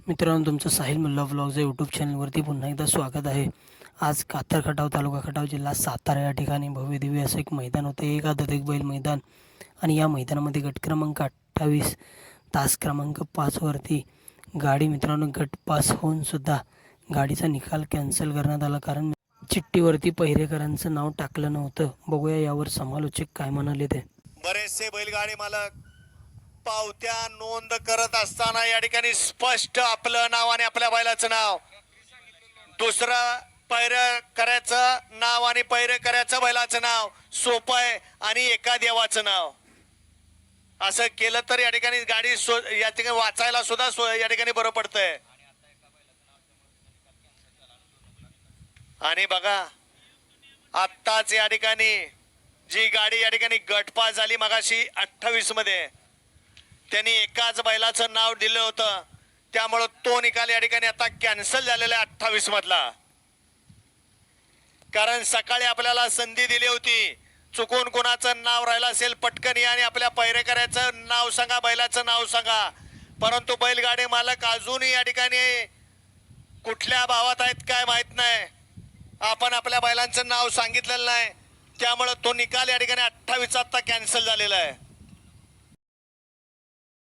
मित्रांनो, तुमचं साहिल मुल्ला व्लॉग्स या यूट्यूब चॅनलवरती पुन्हा एकदा स्वागत आहे. आज कातर खटाव तालुका खटाव जिल्हा सातारा या ठिकाणी भव्य दिव्य असं एक मैदान होतं. एक आदत एक बैल मैदान. आणि या मैदानामध्ये गट क्रमांक 28 तास क्रमांक 5 वरती गाडी मित्रांनो गट पास होऊन सुद्धा गाडीचा निकाल कॅन्सल करण्यात आला, कारण चिठ्ठीवरती पहिरेकरांचं नाव टाकलं नव्हतं. बघूया यावर समालोचक काय म्हणाले ते. बरेचसे बैलगाडी मालक पावत्या नोंद करत असताना या ठिकाणी स्पष्ट आपलं नाव आणि आपल्या बैलाचं नाव, दुसरं पैर करायचं नाव आणि पैर करायचं बैलाचं नाव सोपं आहे आणि एका देवाचं नाव असं केलं तर या ठिकाणी गाडी या ठिकाणी वाचायला सुद्धा या ठिकाणी बरं पडतंय. आणि बघा आत्ताच या ठिकाणी जी गाडी या ठिकाणी गटपास झाली मगाशी 28 मध्ये, त्यांनी एकाच बैलाचं नाव दिलं होतं, त्यामुळं तो निकाल या ठिकाणी आता कॅन्सल झालेला आहे 28 मधला. कारण सकाळी आपल्याला संधी दिली होती, चुकून कोणाचं नाव राहिलं असेल पटकन या आणि आपल्या पैरेकऱ्याचं नाव सांगा, बैलाचं नाव सांगा. परंतु बैलगाडी मालक अजूनही या ठिकाणी कुठल्या भावात आहेत काय माहित नाही, आपण आपल्या बैलांचं नाव सांगितलेलं नाही, त्यामुळे तो निकाल या ठिकाणी 28 आता कॅन्सल झालेला आहे.